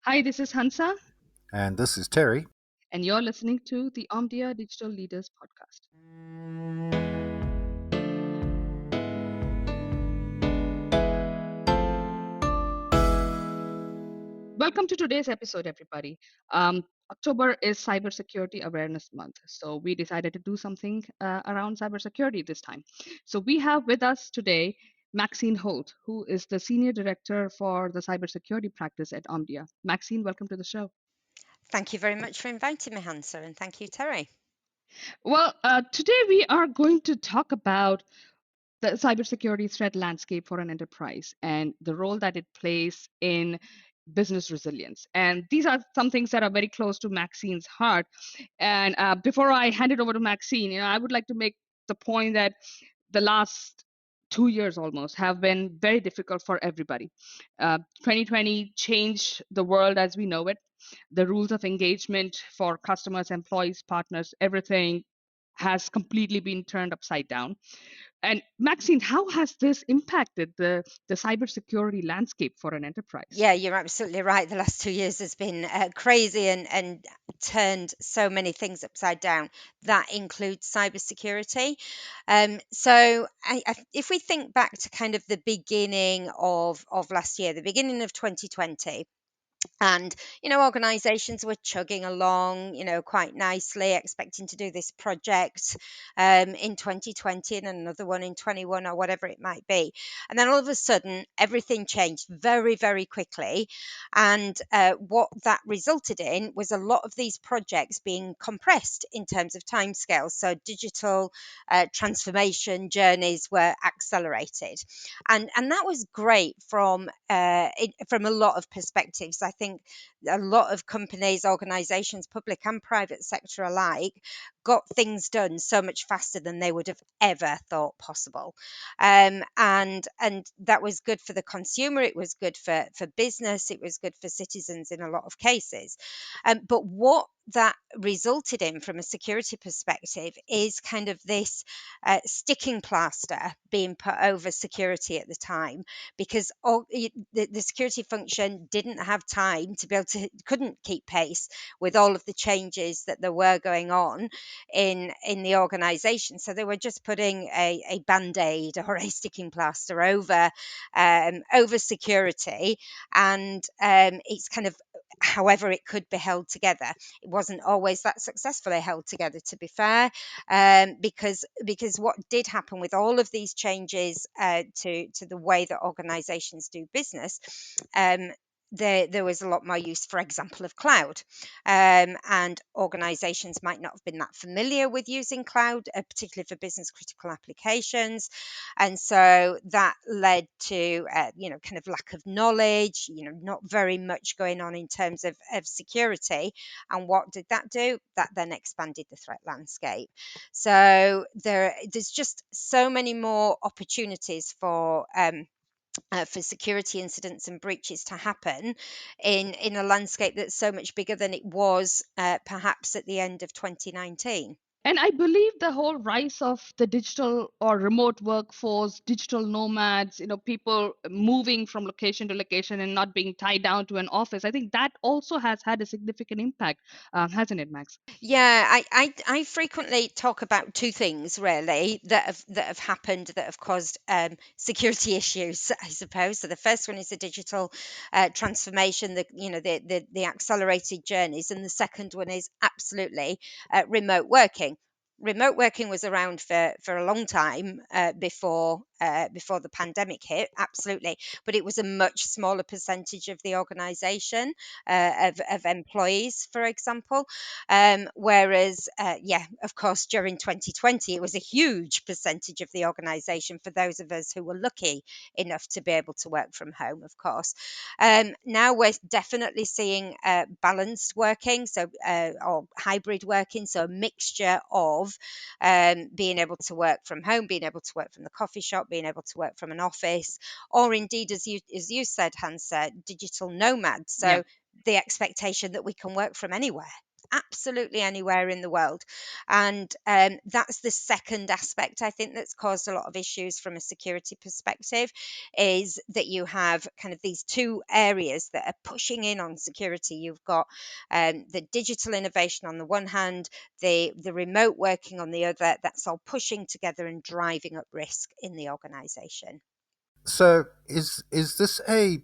Hi, this is Hansa, And this is Terry. and you're listening to the Omdia Digital Leaders Podcast. Welcome to today's episode, everybody. October is Cybersecurity Awareness Month, so we decided to do something around cybersecurity this time. So we have with us today Maxine Holt, who is the Senior Director for the Cybersecurity practice at Omdia. Maxine, welcome to the show. Thank you very much for inviting me, Hansa, and thank you, Terry. Well, today we are going to talk about the cybersecurity threat landscape for an enterprise and the role that it plays in business resilience. And these are some things that are very close to Maxine's heart. And before I hand it over to Maxine, I would like to make the point that the last 2 years almost have been very difficult for everybody. 2020 changed the world as we know it. The rules of engagement for customers, employees, partners, everything has completely been turned upside down. And Maxine, how has this impacted the cybersecurity landscape for an enterprise? Yeah, you're absolutely right. The last 2 years has been crazy and turned so many things upside down. That includes cybersecurity. If we think back to kind of the beginning of last year, the beginning of 2020, and organizations were chugging along quite nicely, expecting to do this project in 2020 and another one in 21 or whatever it might be, and then all of a sudden everything changed very, very quickly. And what that resulted in was a lot of these projects being compressed in terms of timescales, so digital transformation journeys were accelerated, and that was great from a lot of perspectives. I think a lot of companies, organizations, public and private sector alike, got things done so much faster than they would have ever thought possible. And that was good for the consumer, it was good for business, it was good for citizens in a lot of cases. But what that resulted in from a security perspective is kind of this sticking plaster being put over security at the time, because the security function didn't have time to be able to, couldn't keep pace with all of the changes that there were going on in the organization. So they were just putting a band-aid or a sticking plaster over security, and it's kind of however it could be held together. It wasn't always that successfully held together, to be fair, because what did happen with all of these changes to the way that organizations do business, there was a lot more use, for example, of cloud. And organizations might not have been that familiar with using cloud, particularly for business critical applications. And so that led to, kind of lack of knowledge, not very much going on in terms of security. And what did that do? That then expanded the threat landscape. So there's just so many more opportunities for security incidents and breaches to happen in a landscape that's so much bigger than it was perhaps at the end of 2019. And I believe the whole rise of the digital or remote workforce, digital nomads, people moving from location to location and not being tied down to an office, I think that also has had a significant impact, hasn't it, Max? Yeah, I frequently talk about two things really that have happened that have caused security issues, I suppose. So the first one is the digital transformation, the accelerated journeys, and the second one is absolutely remote working. Remote working was around for a long time before the pandemic hit, absolutely, but it was a much smaller percentage of the organisation, of employees, for example. Whereas, of course, during 2020, it was a huge percentage of the organisation for those of us who were lucky enough to be able to work from home, of course. Now we're definitely seeing balanced working, or hybrid working, so a mixture of being able to work from home, being able to work from the coffee shop, being able to work from an office, or indeed, as you said, Hansa, digital nomads. Yeah. So the expectation that we can work from anywhere. absolutely anywhere in the world. And that's the second aspect, I think, that's caused a lot of issues from a security perspective, is that you have kind of these two areas that are pushing in on security. You've got the digital innovation on the one hand, the remote working on the other. That's all pushing together and driving up risk in the organization. So is this a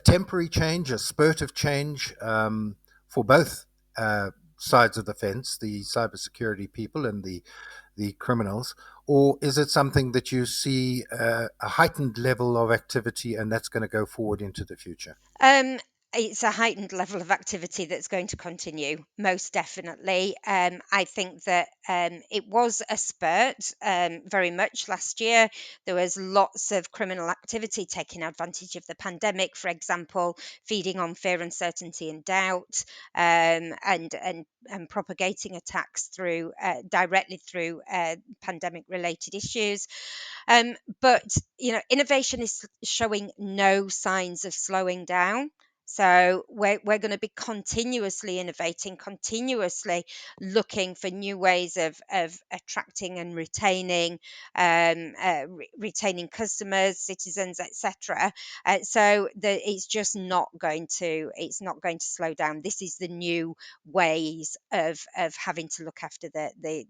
temporary change, a spurt of change for both sides of the fence, the cybersecurity people and the criminals, or is it something that you see a heightened level of activity and that's going to go forward into the future? Um, it's a heightened level of activity that's going to continue, most definitely. I think that it was a spurt very much last year. There was lots of criminal activity taking advantage of the pandemic, for example, feeding on fear, uncertainty, and doubt, and propagating attacks through directly through pandemic-related issues. But innovation is showing no signs of slowing down. So we're going to be continuously innovating, continuously looking for new ways of attracting and retaining, retaining customers, citizens, etc. It's just not going to slow down. This is the new ways of having to look after the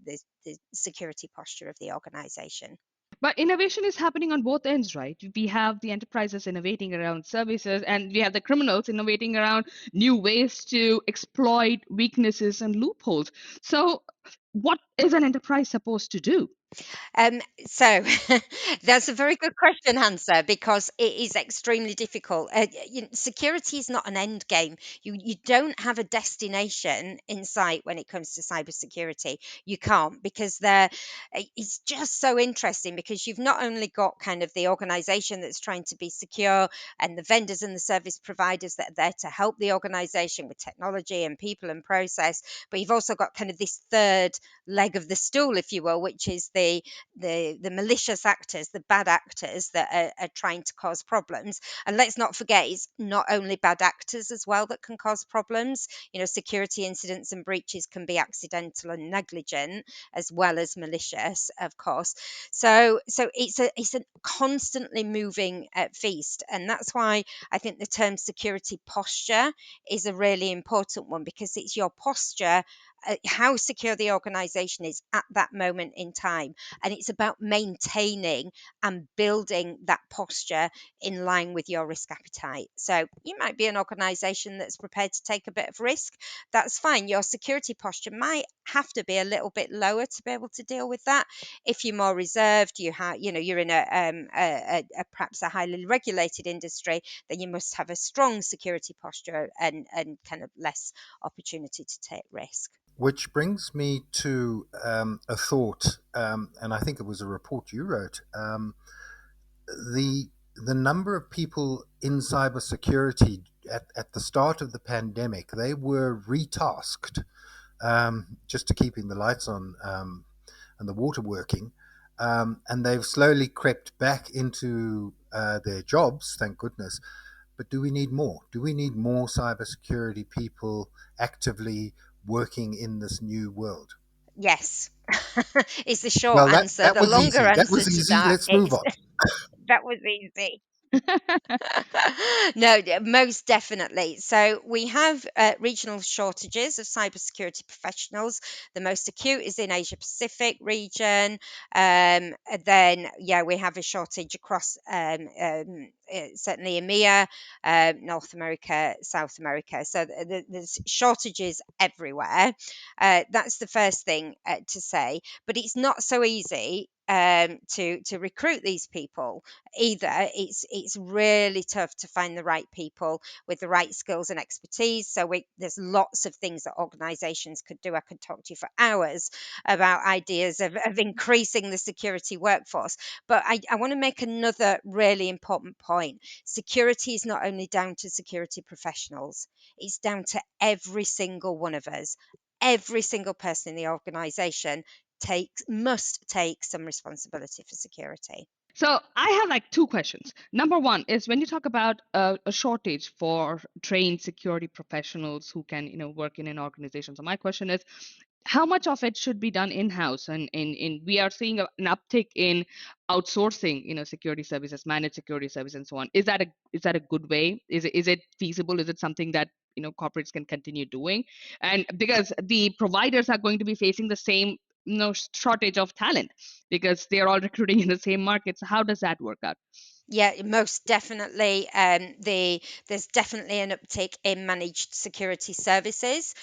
security posture of the organization. But innovation is happening on both ends, right? We have the enterprises innovating around services, and we have the criminals innovating around new ways to exploit weaknesses and loopholes. So, what is an enterprise supposed to do? So that's a very good question, Hansa, because it is extremely difficult. Security is not an end game. You don't have a destination in sight when it comes to cybersecurity. You can't, because it's just so interesting, because you've not only got kind of the organization that's trying to be secure, and the vendors and the service providers that are there to help the organization with technology and people and process, but you've also got kind of this third leg of the stool, if you will, which is the malicious actors, the bad actors that are trying to cause problems. And let's not forget, it's not only bad actors as well that can cause problems. Security incidents and breaches can be accidental and negligent, as well as malicious, of course. So it's a constantly moving feast, and that's why I think the term security posture is a really important one, because it's your posture, how secure the organization is at that moment in time. And it's about maintaining and building that posture in line with your risk appetite. So you might be an organization that's prepared to take a bit of risk. That's fine. Your security posture might have to be a little bit lower to be able to deal with that. If you're more reserved, you're in a perhaps a highly regulated industry, then you must have a strong security posture and kind of less opportunity to take risk. Which brings me to a thought, and I think it was a report you wrote. The number of people in cybersecurity at the start of the pandemic, they were retasked just to keeping the lights on and the water working. And they've slowly crept back into their jobs, thank goodness. But do we need more? Do we need more cybersecurity people actively working in this new world? Yes, is the short Well, that answer. that The was longer easy. That answer was to easy. that Let's move is on. that was easy. No, most definitely. So we have regional shortages of cybersecurity professionals. The most acute is in Asia Pacific region. Then, yeah, we have a shortage across certainly EMEA, North America, South America. So there's shortages everywhere. That's the first thing to say. But it's not so easy to recruit these people either. It's really tough to find the right people with the right skills and expertise. So there's lots of things that organizations could do. I could talk to you for hours about ideas of increasing the security workforce. But I want to make another really important point. Security is not only down to security professionals, it's down to every single one of us. Every single person in the organization must take some responsibility for security. So I have like two questions. Number one is when you talk about a shortage for trained security professionals who can, work in an organization. So my question is, how much of it should be done in-house? And in we are seeing an uptick in outsourcing, security services, managed security services, and so on. Is that a good way? Is it feasible? Is it something that corporates can continue doing? And because the providers are going to be facing the same shortage of talent because they're all recruiting in the same market. So how does that work out? Yeah, most definitely. There's definitely an uptick in managed security services.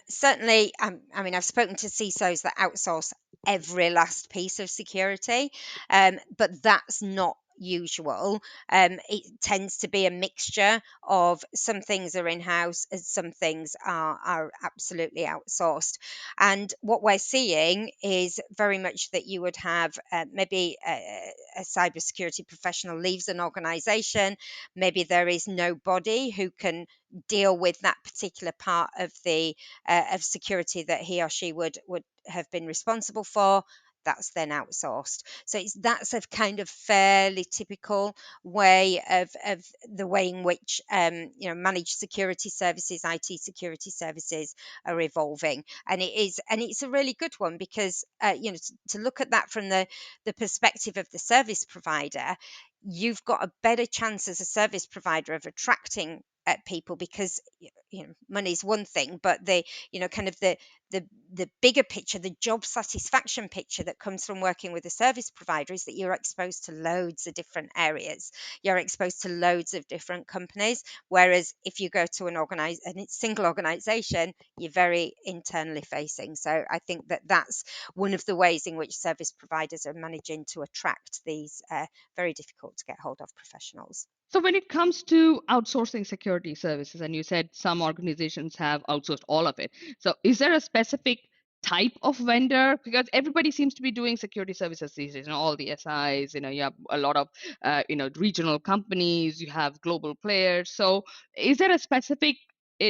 Certainly, I mean, I've spoken to CISOs that outsource every last piece of security, but that's not usual. It tends to be a mixture of some things are in house and some things are absolutely outsourced. And what we're seeing is very much that you would have maybe a cybersecurity professional leaves an organization. Maybe there is nobody who can deal with that particular part of the of security that he or she would have been responsible for. That's then outsourced. So that's a kind of fairly typical way of the way in which managed security services, IT security services are evolving. And it's a really good one because to look at that from the perspective of the service provider, you've got a better chance as a service provider of attracting people, because money's one thing, but kind of the bigger picture, the job satisfaction picture that comes from working with a service provider is that you're exposed to loads of different areas, you're exposed to loads of different companies. Whereas if you go to a single organization, you're very internally facing. So I think that that's one of the ways in which service providers are managing to attract these very difficult to get hold of professionals. So when it comes to outsourcing security services, and you said some organizations have outsourced all of it. So is there a specific type of vendor? Because everybody seems to be doing security services these days, all the SIs, you have a lot of, regional companies, you have global players. So is there a specific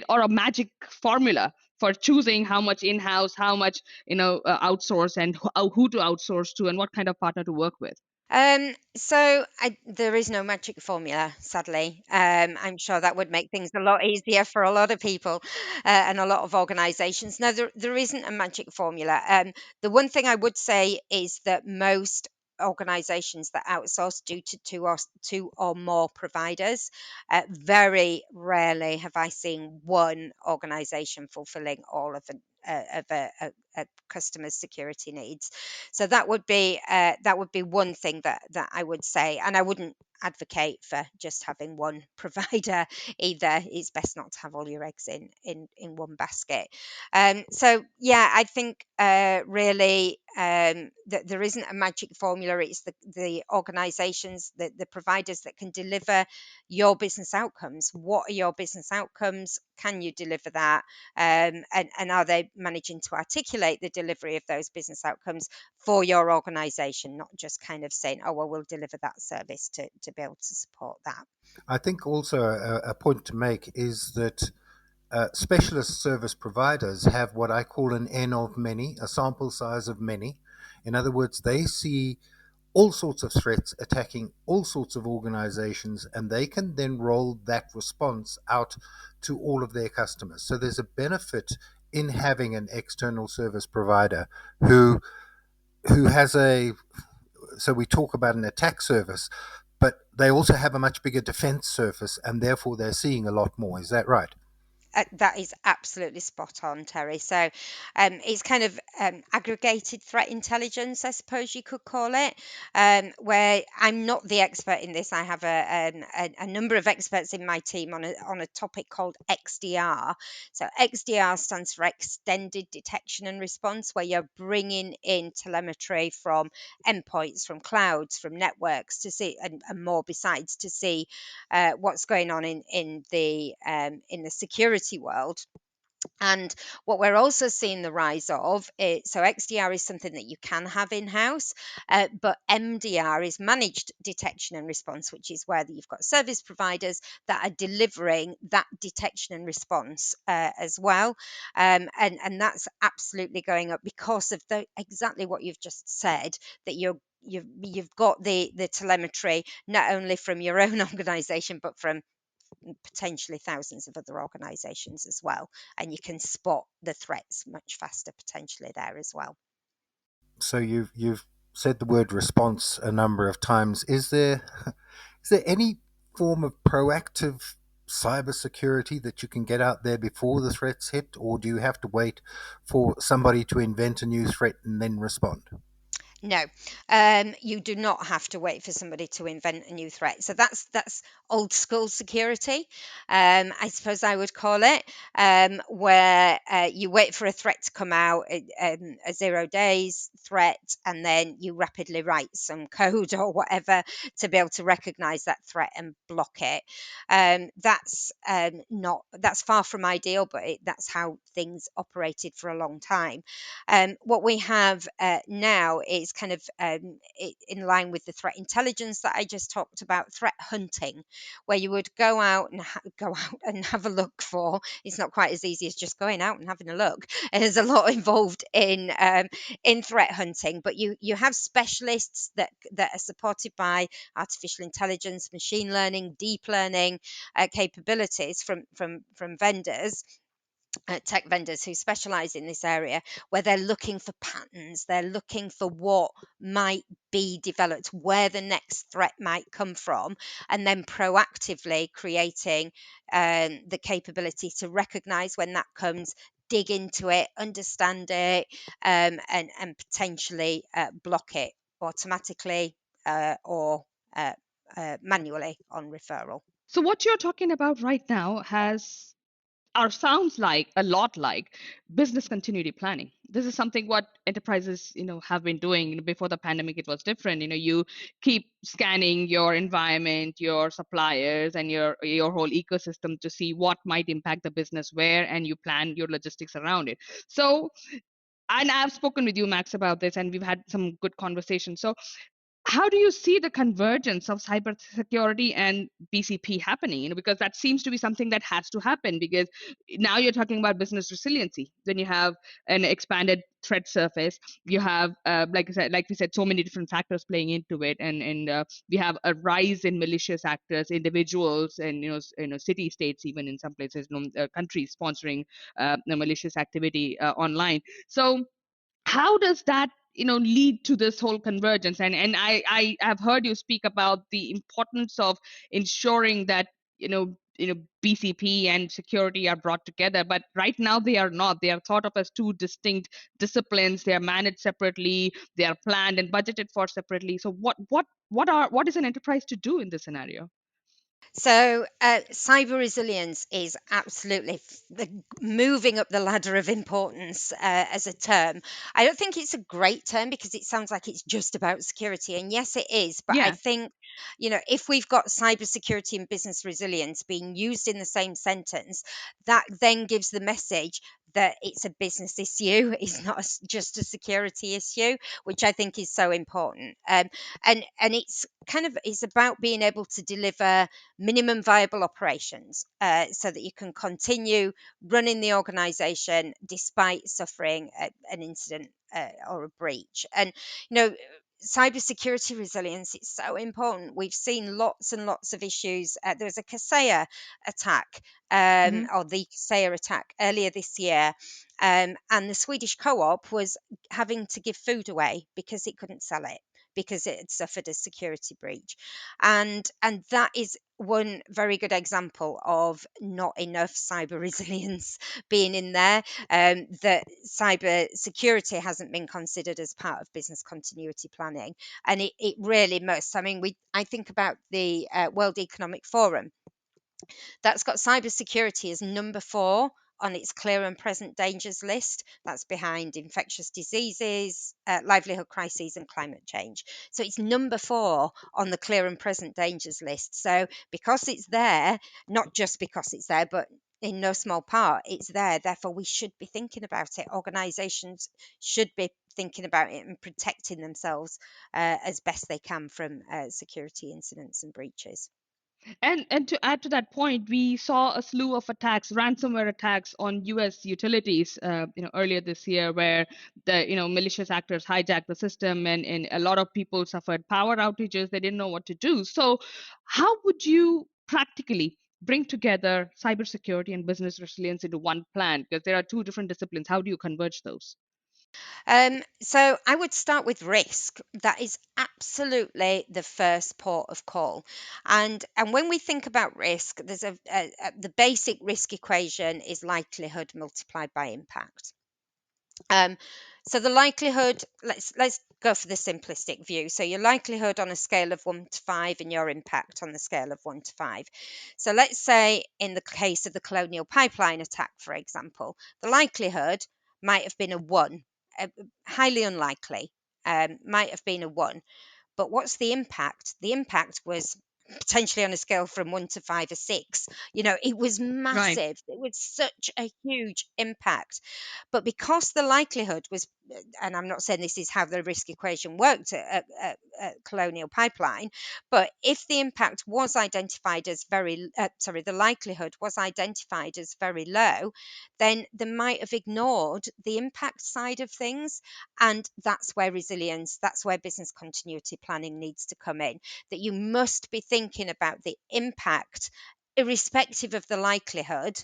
or a magic formula for choosing how much in-house, how much, outsource, and who to outsource to, and what kind of partner to work with? There is no magic formula, sadly. I'm sure that would make things a lot easier for a lot of people and a lot of organizations. No, there isn't a magic formula. The one thing I would say is that most organizations that outsource do to two or more providers. Very rarely have I seen one organization fulfilling all of a customer's security needs. So that would be one thing that I would say, and I wouldn't advocate for just having one provider either. It's best not to have all your eggs in one basket. So yeah, I think really that there isn't a magic formula. It's the organizations, the providers that can deliver your business outcomes. What are your business outcomes? Can you deliver that? And are they managing to articulate the delivery of those business outcomes for your organization, not just kind of saying, oh, well, we'll deliver that service to be able to support that. I think also a point to make is that specialist service providers have what I call an N of many, a sample size of many. In other words, they see all sorts of threats attacking all sorts of organizations, and they can then roll that response out to all of their customers. So there's a benefit in having an external service provider who has a, so we talk about an attack surface, but they also have a much bigger defense surface, and therefore they're seeing a lot more. Is that right? That is absolutely spot on, Terry. So it's kind of aggregated threat intelligence, I suppose you could call it, where I'm not the expert in this. I have a number of experts in my team on a topic called XDR. So XDR stands for Extended Detection and Response, where you're bringing in telemetry from endpoints, from clouds, from networks to see, and more besides, to see what's going on in the security world. And what we're also seeing the rise of is, so XDR is something that you can have in house, but MDR is managed detection and response, which is where you've got service providers that are delivering that detection and response as well. And that's absolutely going up because of exactly what you've just said, that you're you've got the telemetry not only from your own organization but from potentially thousands of other organizations as well, and you can spot the threats much faster potentially there as well. So you've said the word response a number of times. Is there any form of proactive cybersecurity that you can get out there before the threats hit, or do you have to wait for somebody to invent a new threat and then respond? No, you do not have to wait for somebody to invent a new threat. So that's old school security, I suppose I would call it, where you wait for a threat to come out, a 0 days threat, and then you rapidly write some code or whatever to be able to recognize that threat and block it. That's not that's far from ideal, but that's how things operated for a long time. What we have now is kind of in line with the threat intelligence that I just talked about, threat hunting, where you would go out and go out and have a look for. It's not quite as easy as just going out and having a look. And there's a lot involved in threat hunting, but you have specialists that are supported by artificial intelligence, machine learning, deep learning capabilities from vendors, tech vendors who specialize in this area, where they're looking for patterns, they're looking for what might be developed, where the next threat might come from, and then proactively creating the capability to recognize when that comes, dig into it, understand it, and potentially block it automatically or manually on referral. So what you're talking about right now has or sounds like a lot like business continuity planning. This is something what enterprises have been doing. Before the pandemic it was different. You keep scanning your environment, your suppliers, and your whole ecosystem to see what might impact the business where, and you plan your logistics around it. So, and I've spoken with you, Max, about this, and we've had some good conversations. So how do you see the convergence of cybersecurity and BCP happening? Because that seems to be something that has to happen, because now you're talking about business resiliency. Then you have an expanded threat surface. You have, like we said, so many different factors playing into it, and we have a rise in malicious actors, individuals, and city states, even in some places, countries sponsoring malicious activity online. So how does that lead to this whole convergence? And I have heard you speak about the importance of ensuring that BCP and security are brought together, but right now they are not. They are thought of as two distinct disciplines. They are managed separately, they are planned and budgeted for separately. So what is an enterprise to do in this scenario? So, cyber resilience is absolutely moving up the ladder of importance as a term. I don't think it's a great term because it sounds like it's just about security. And yes, it is. But I Yeah. think, if we've got cyber security and business resilience being used in the same sentence, that then gives the message that it's a business issue. It's not just a security issue, which I think is so important. And it's about being able to deliver minimum viable operations so that you can continue running the organization despite suffering an incident or a breach. And, you know, cybersecurity resilience is so important. We've seen lots and lots of issues. There was a Kaseya attack, Hmm. or the Kaseya attack earlier this year. And the Swedish co-op was having to give food away because it couldn't sell it because it had suffered a security breach. And that is one very good example of not enough cyber resilience being in there. That cyber security hasn't been considered as part of business continuity planning, and it really must. I mean, I think about the World Economic Forum that's got cybersecurity as number 4 on its clear and present dangers list. That's behind infectious diseases, livelihood crises, and climate change. So it's number 4 on the clear and present dangers list. So because it's there, not just because it's there, but in no small part, it's there. Therefore, we should be thinking about it. Organizations should be thinking about it and protecting themselves as best they can from security incidents and breaches. And to add to that point, we saw a slew of attacks, ransomware attacks on U.S. utilities, earlier this year, where the malicious actors hijacked the system, and a lot of people suffered power outages. They didn't know what to do. So, how would you practically bring together cybersecurity and business resilience into one plan? Because there are two different disciplines. How do you converge those? So I would start with risk. That is absolutely the first port of call. And when we think about risk, there's the basic risk equation is likelihood multiplied by impact. Um, so the likelihood, let's go for the simplistic view. So your likelihood on a scale of 1 to 5 and your impact on the scale of 1 to 5. So let's say in the case of the Colonial Pipeline attack, for example, the likelihood might have been a 1, uh, highly unlikely, might have been a 1. But what's the impact? The impact was potentially on a scale from 1 to 5, a 6. It was Right. massive. It was such a huge impact. But because the likelihood was, and I'm not saying this is how the risk equation worked at Colonial Pipeline, but if the impact was identified as the likelihood was identified as very low, then they might have ignored the impact side of things. And that's where resilience, that's where business continuity planning needs to come in, that you must be thinking about the impact irrespective of the likelihood,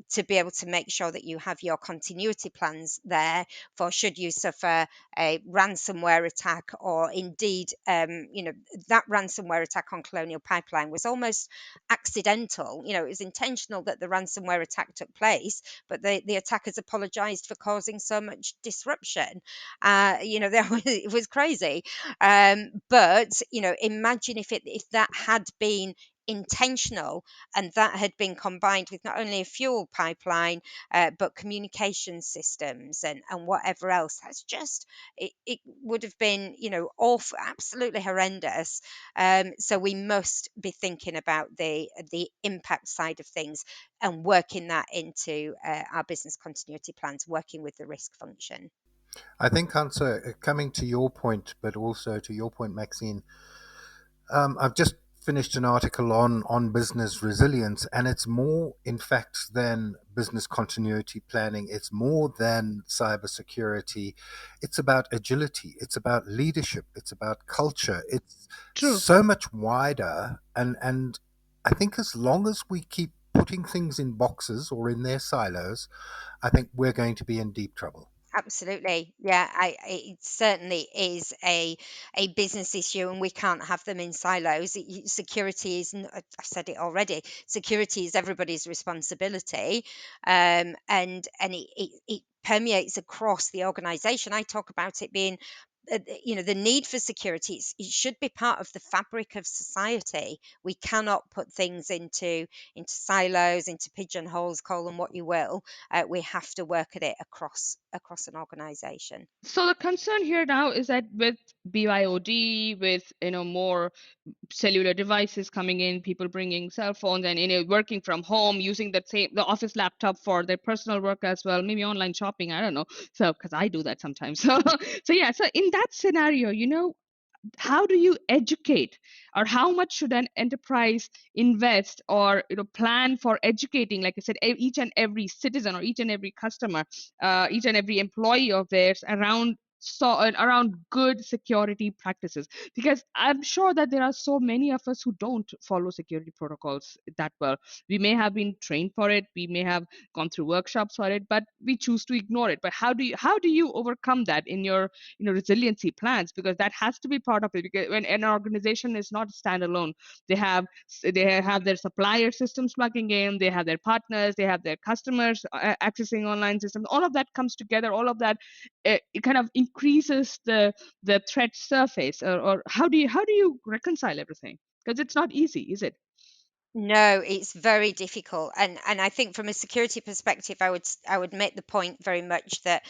to be able to make sure that you have your continuity plans there for should you suffer a ransomware attack, or indeed, that ransomware attack on Colonial Pipeline was almost accidental. It was intentional that the ransomware attack took place, but the attackers apologized for causing so much disruption. It was crazy. But imagine if that had been intentional, and that had been combined with not only a fuel pipeline, but communication systems and whatever else. It would have been awful, absolutely horrendous. So we must be thinking about the impact side of things and working that into our business continuity plans, working with the risk function. I think, Hansa, coming to your point, but also to your point, Maxine, I've just finished an article on business resilience, and it's more, in fact, than business continuity planning. It's more than cybersecurity. It's about agility. It's about leadership. It's about culture. It's True. so much wider, and I think as long as we keep putting things in boxes or in their silos, I think we're going to be in deep trouble. Absolutely. Yeah, it certainly is a business issue, and we can't have them in silos. Security is, I've said it already, security is everybody's responsibility. And it permeates across the organization. I talk about it being, the need for security. It should be part of the fabric of society. We cannot put things into silos, into pigeonholes, call them what you will. We have to work at it across an organization. So the concern here now is that with BYOD, with more cellular devices coming in, people bringing cell phones and working from home, using the office laptop for their personal work as well, maybe online shopping. I don't know. So because I do that sometimes. So yeah. So in that scenario, how do you educate, or how much should an enterprise invest, or plan for educating, like I said, each and every citizen, or each and every customer, each and every employee of theirs, around good security practices? Because I'm sure that there are so many of us who don't follow security protocols that well. We may have been trained for it, we may have gone through workshops for it, but we choose to ignore it. But how do you overcome that in your resiliency plans? Because that has to be part of it, because when an organization is not standalone, they have their supplier systems plugging in, they have their partners, they have their customers accessing online systems. All of that comes together, all of that, it kind of increases the threat surface. Or how do you reconcile everything? Because it's not easy, is it? No, it's very difficult, and I think from a security perspective, I would make the point very much that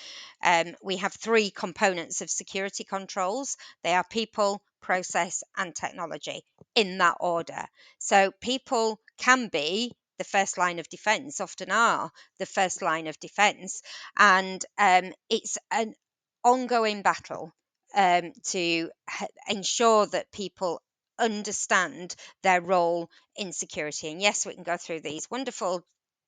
we have three components of security controls. They are people, process, and technology, in that order. So people can be the first line of defense, often are the first line of defense, and it's an ongoing battle to ensure that people understand their role in security. And yes, we can go through these wonderful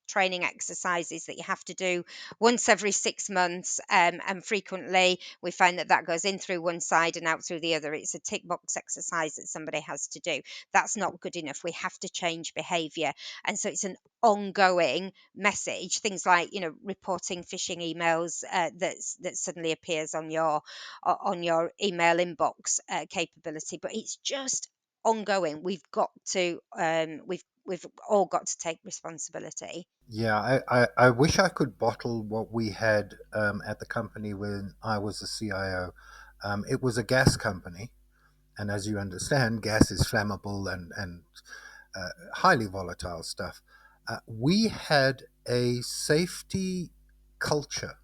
training exercises that you have to do once every 6 months, and frequently we find that that goes in through one side and out through the other. It's a tick box exercise that somebody has to do. That's not good enough. We have to change behavior, and so it's an ongoing message. Things like, reporting phishing emails that suddenly appears on your email inbox capability, but it's just ongoing. We've all got to take responsibility. Yeah, I wish I could bottle what we had at the company when I was the CIO. It was a gas company, and as you understand, gas is flammable and highly volatile stuff. We had a safety culture,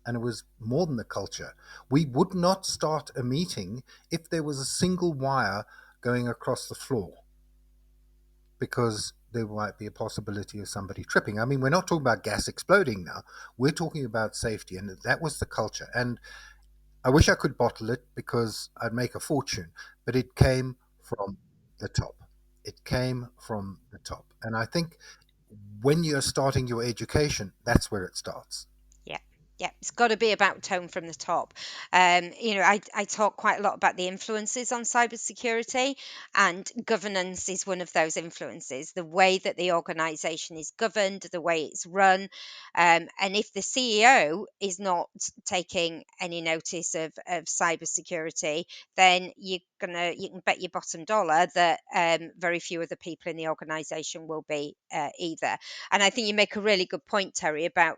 and it was more than the culture. We would not start a meeting if there was a single wire going across the floor, because there might be a possibility of somebody tripping. I mean, we're not talking about gas exploding now. We're talking about safety, and that was the culture. And I wish I could bottle it because I'd make a fortune, but it came from the top. It came from the top. And I think when you're starting your education, that's where it starts. Yeah. Yeah, it's got to be about tone from the top. I talk quite a lot about the influences on cybersecurity, and governance is one of those influences. The way that the organization is governed, the way it's run, and if the CEO is not taking any notice of cybersecurity, then you can bet your bottom dollar that very few of the people in the organization will be either. And I think you make a really good point, Terry, about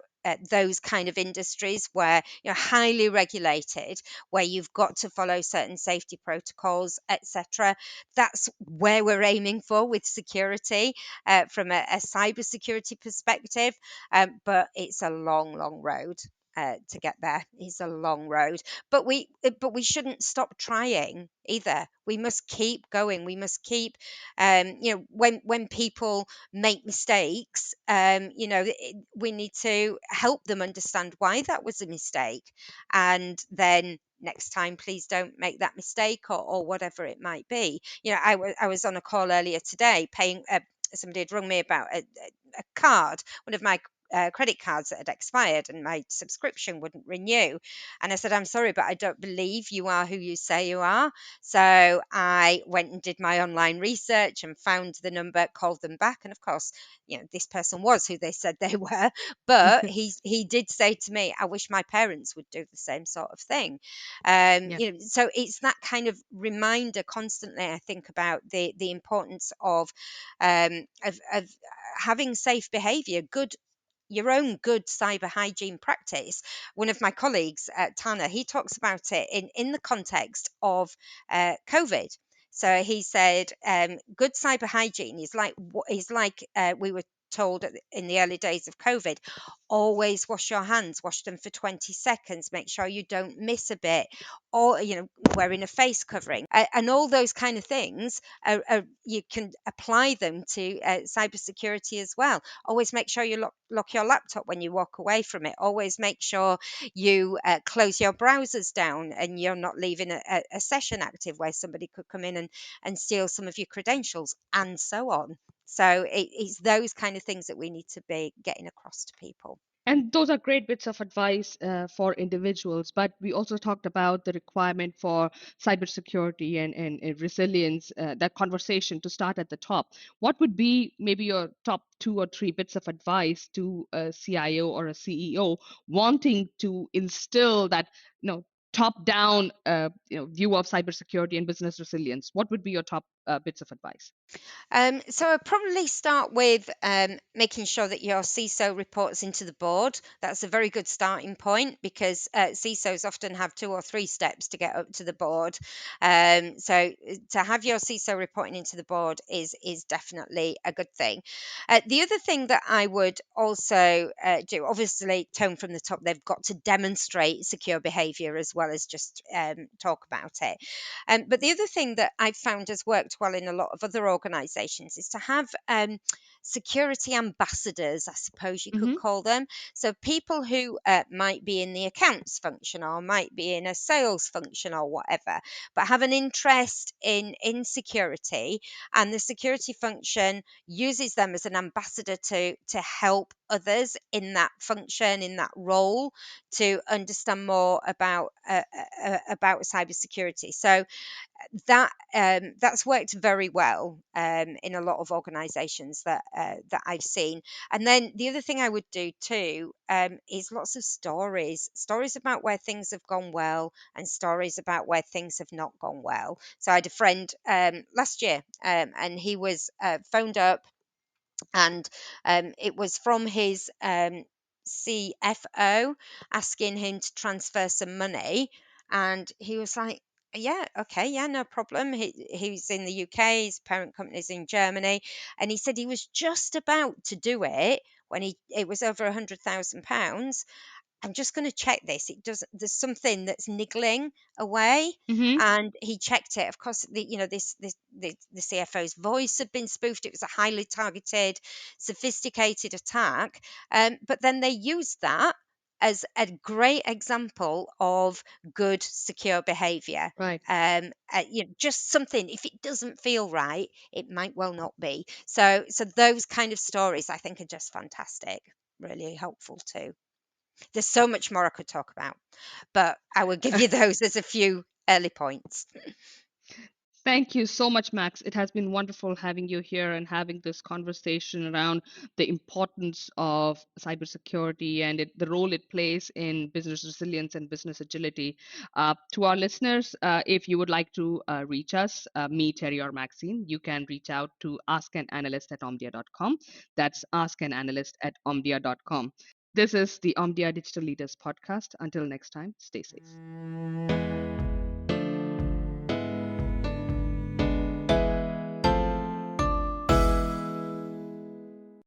those kind of industries where you're highly regulated, where you've got to follow certain safety protocols, etc. That's where we're aiming for with security, from a cyber security perspective. But it's a long, long road. To get there, it's a long road, but we shouldn't stop trying either. We must keep going. We must keep, when people make mistakes, we need to help them understand why that was a mistake, and then next time please don't make that mistake, or whatever it might be. I was on a call earlier today paying, somebody had rung me about a card, one of my credit cards that had expired, and my subscription wouldn't renew. And I said, I'm sorry, but I don't believe you are who you say you are. So I went and did my online research and found the number, called them back, and of course, this person was who they said they were. But he did say to me, I wish my parents would do the same sort of thing. Yeah. So it's that kind of reminder constantly, I think, about the importance of having safe behavior, your own good cyber hygiene practice. One of my colleagues, Tanner, he talks about it in the context of COVID. So he said, good cyber hygiene is like we were told in the early days of COVID. Always wash your hands, wash them for 20 seconds, make sure you don't miss a bit, or wearing a face covering, and all those kind of things. You can apply them to cybersecurity as well. Always make sure you lock your laptop when you walk away from it. Always make sure you close your browsers down, and you're not leaving a session active where somebody could come in and steal some of your credentials, and so on. So it's those kind of things that we need to be getting across to people. And those are great bits of advice for individuals. But we also talked about the requirement for cybersecurity and resilience, that conversation to start at the top. What would be maybe your top two or three bits of advice to a CIO or a CEO wanting to instill that, top down, view of cybersecurity and business resilience? What would be your top bits of advice? So I'll probably start with making sure that your CISO reports into the board. That's a very good starting point, because CISOs often have 2 or 3 steps to get up to the board. So to have your CISO reporting into the board is definitely a good thing. The other thing that I would also do, obviously, tone from the top. They've got to demonstrate secure behaviour as well as just talk about it. But the other thing that I've found has worked well in a lot of other organisations is to have security ambassadors, I suppose you could Mm-hmm. call them. So people who might be in the accounts function or might be in a sales function or whatever, but have an interest in security, and the security function uses them as an ambassador to help others in that function, in that role, to understand more about cybersecurity. So that's worked very well in a lot of organisations that I've seen. And then the other thing I would do too is lots of stories about where things have gone well and stories about where things have not gone well. So I had a friend last year, and he was phoned up, and it was from his CFO asking him to transfer some money, and he was like, "Yeah, okay, yeah, no problem." He's in the UK, his parent company's in Germany, and he said he was just about to do it when it was over £100,000. I'm just going to check this. It does. There's something that's niggling away, Mm-hmm. and he checked it. Of course, the CFO's voice had been spoofed. It was a highly targeted, sophisticated attack. But then they used that as a great example of good secure behavior. Right. Just something. If it doesn't feel right, it might well not be. So those kind of stories, I think, are just fantastic. Really helpful too. There's so much more I could talk about, but I will give you those as a few early points. Thank you so much, Max. It has been wonderful having you here and having this conversation around the importance of cybersecurity and the role it plays in business resilience and business agility. To our listeners, if you would like to reach us, me, Terry, or Maxine, you can reach out to askananalyst@omdia.com. That's askananalyst@omdia.com. This is the Omdia Digital Leaders Podcast. Until next time, stay safe.